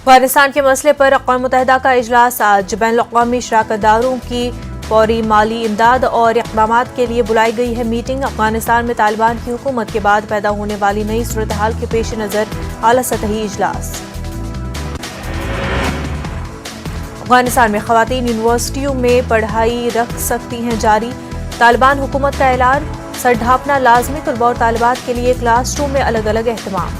افغانستان کے مسئلے پر اقوام متحدہ کا اجلاس آج بین الاقوامی شراکت داروں کی فوری مالی امداد اور اقدامات کے لیے بلائی گئی ہے میٹنگ۔ افغانستان میں طالبان کی حکومت کے بعد پیدا ہونے والی نئی صورتحال کے پیش نظر اعلیٰ سطحی اجلاس۔ افغانستان میں خواتین یونیورسٹیوں میں پڑھائی رکھ سکتی ہیں جاری، طالبان حکومت کا اعلان۔ سر ڈھانپنا لازمی، طلباء اور طالبات کے لیے کلاس روم میں الگ الگ اہتمام۔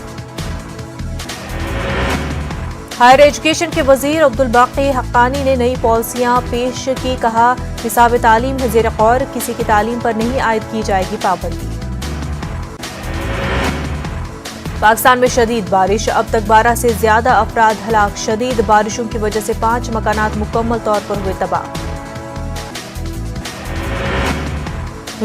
ہائر ایجوکیشن کے وزیر عبدالباقی حقانی نے نئی پالیسیاں پیش کی، کہا نصاب تعلیم ہے زیر غور، کسی کی تعلیم پر نہیں عائد کی جائے گی پابندی۔ پاکستان میں شدید بارش، اب تک 12 سے زیادہ افراد ہلاک، شدید بارشوں کی وجہ سے 5 مکانات مکمل طور پر ہوئے تباہ۔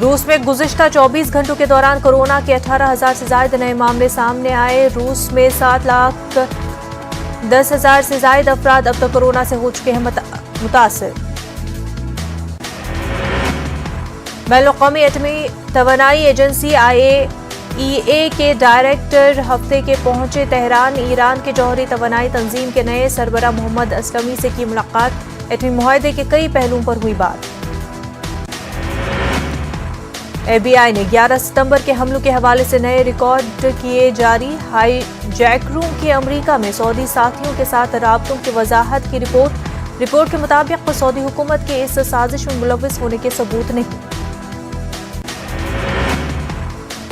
روس میں گزشتہ 24 گھنٹوں کے دوران کورونا کے 18,000 سے زائد نئے معاملے سامنے آئے۔ روس میں 7,10,000 سے زائد افراد اب تک کورونا سے ہو چکے ہیں متاثر۔ بین الاقوامی ایٹمی توانائی ایجنسی IAEA کے ڈائریکٹر ہفتے کے پہنچے تہران۔ ایران کے جوہری توانائی تنظیم کے نئے سربراہ محمد اسلمی سے کی ملاقات، ایٹمی معاہدے کے کئی پہلوؤں پر ہوئی بات۔ FBI نے 11 ستمبر کے حملوں کے حوالے سے نئے ریکارڈ کیے جاری، ہائی جیکروں کے امریکہ میں سعودی ساتھیوں کے ساتھ رابطوں کی وضاحت کی رپورٹ کے مطابق سعودی حکومت کے اس سازش میں ملوث ہونے کے ثبوت نہیں۔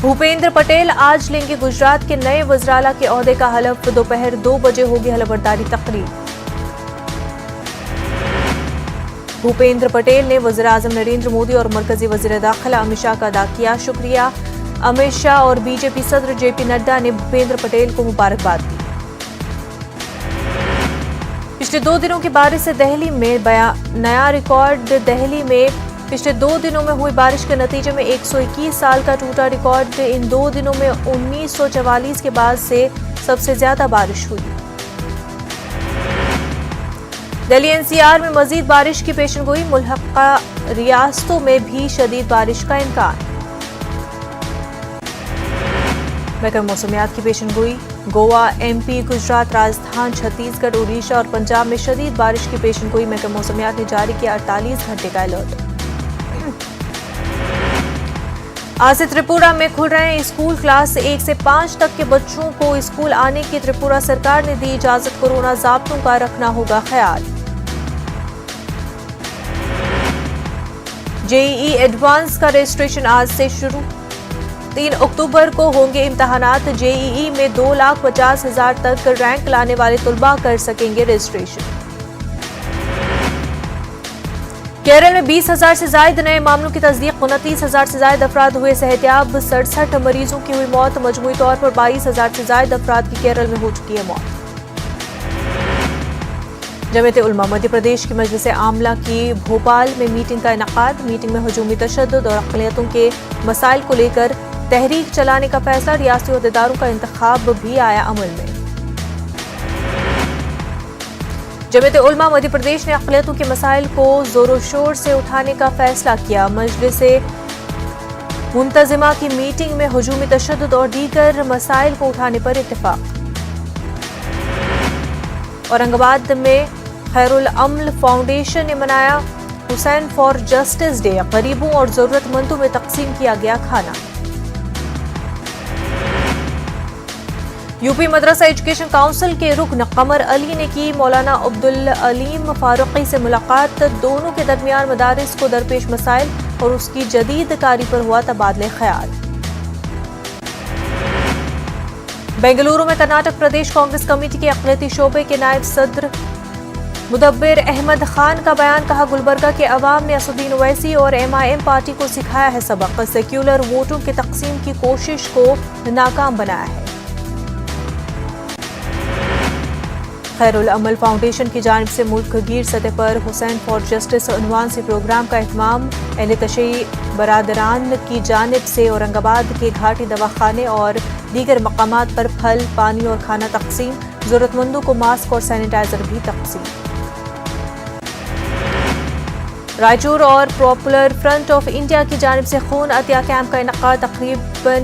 بھوپیندر پٹیل آج لیں گے گجرات کے نئے وزراء کے عہدے کا حلف، دوپہر 2 بجے ہوگی حلف برداری تقریب۔ بھوپیندر پٹیل نے وزیراعظم نریندر مودی اور مرکزی وزیر داخلہ امت شاہ کا ادا کیا شکریہ۔ امت شاہ اور BJP صدر JP نڈا نے بھوپیندر پٹیل کو مبارکباد دی۔ پچھلے 2 دنوں کی بارش سے دہلی میں نیا ریکارڈ، دہلی میں پچھلے 2 دنوں میں ہوئی بارش کے نتیجے میں 121 سال کا ٹوٹا ریکارڈ۔ ان 2 دنوں میں 1944 کے بعد سے سب سے زیادہ بارش ہوئی۔ دہلی NCR میں مزید بارش کی پیشن گوئی، ملحقہ ریاستوں میں بھی شدید بارش کا امکان۔ محکمہ موسمیات کی پیشن گوئی، گوا، MP، گجرات، راجستھان، چھتیس گڑھ، اڈیشہ اور پنجاب میں شدید بارش کی پیشن گوئی۔ محکمہ موسمیات نے جاری کیا 48 گھنٹے کا الرٹ۔ آج سے تریپورہ میں کھل رہے ہیں اسکول، کلاس 1 سے 5 تک کے بچوں کو اسکول آنے کی تریپورہ سرکار نے دی اجازت، کورونا ضابطوں کا رکھنا ہوگا خیال۔ JEE ایڈوانس کا رجسٹریشن آج سے شروع، 3 اکتوبر کو ہوں گے امتحانات۔ JEE میں 2,50,000 تک رینک لانے والے طلباء کر سکیں گے رجسٹریشن۔ کیرل میں 20,000 سے زائد نئے معاملوں کی تصدیق، 29,000 سے زائد افراد ہوئے صحتیاب، 67 مریضوں کی ہوئی موت، مجموعی طور پر 22,000 سے زائد افراد کی کیرل میں ہو چکی ہے موت۔ جمعیت علماء مدھیہ پردیش کی مجلس عاملہ کی بھوپال میں میٹنگ کا انعقاد، میٹنگ میں ہجومی تشدد اور اقلیتوں کے مسائل کو لے کر تحریک چلانے کا فیصلہ، ریاستی عہدیداروں کا انتخاب بھی آیا عمل میں۔ جمعیت علماء مدھیہ پردیش نے اقلیتوں کے مسائل کو زور و شور سے اٹھانے کا فیصلہ کیا، مجلس منتظمہ کی میٹنگ میں ہجومی تشدد اور دیگر مسائل کو اٹھانے پر اتفاق۔ اورنگ آباد میں خیر العمل فاؤنڈیشن نے منایا حسین فار جسٹس ڈے، غریبوں اور ضرورت مندوں میں تقسیم کیا گیا کھانا۔ UP مدرسہ ایجوکیشن کونسل کے رکن قمر علی نے کی مولانا عبدالعلیم فاروقی سے ملاقات، دونوں کے درمیان مدارس کو درپیش مسائل اور اس کی جدید کاری پر ہوا تبادلہ خیال۔ بنگلورو میں کرناٹک پردیش کانگریس کمیٹی کے اقلیتی شعبے کے نائب صدر مدبر احمد خان کا بیان، کہا گلبرگہ کے عوام نے اسدالدین اویسی اور MIM پارٹی کو سکھایا ہے سبق، سیکولر ووٹوں کی تقسیم کی کوشش کو ناکام بنایا ہے۔ خیر العمل فاؤنڈیشن کی جانب سے ملک گیر سطح پر حسین فار جسٹس عنوان سے پروگرام کا اہتمام، اہل تشیع برادران کی جانب سے اورنگ آباد کے گھاٹی دواخانے اور دیگر مقامات پر پھل، پانی اور کھانا تقسیم، ضرورت مندوں کو ماسک اور سینیٹائزر بھی تقسیم۔ رائچور اور پاپولر فرنٹ آف انڈیا کی جانب سے خون عطیہ کیمپ کا انعقاد، تقریباً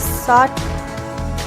60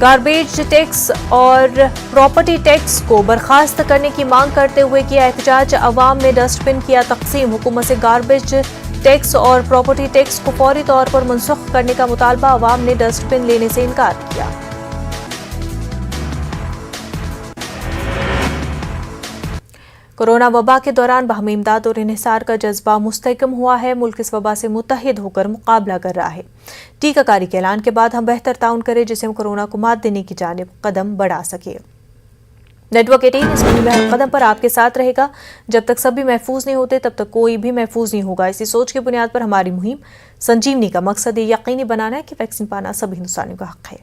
گاربیج ٹیکس اور پراپرٹی ٹیکس کو برخاست کرنے کی مانگ کرتے ہوئے کیا احتجاج، عوام نے ڈسٹ بن کیا تقسیم، حکومت سے گاربیج ٹیکس اور پراپرٹی ٹیکس کو فوری طور پر منسوخ کرنے کا مطالبہ، عوام نے ڈسٹ بن لینے سے انکار کیا۔ کورونا وبا کے دوران باہمی امداد اور انحصار کا جذبہ مستحکم ہوا ہے، ملک اس وبا سے متحد ہو کر مقابلہ کر رہا ہے۔ ٹیکہ کاری کے اعلان کے بعد ہم بہتر تعاون کریں جسے ہم کورونا کو مات دینے کی جانب قدم بڑھا سکیں۔ نیٹ ورک 18 اس مہم میں ہر قدم پر آپ کے ساتھ رہے گا۔ جب تک سبھی محفوظ نہیں ہوتے تب تک کوئی بھی محفوظ نہیں ہوگا۔ اسی سوچ کی بنیاد پر ہماری مہم سنجیونی کا مقصد یہ یقینی بنانا ہے کہ ویکسین پانا سبھی ہندوستانیوں کا حق ہے۔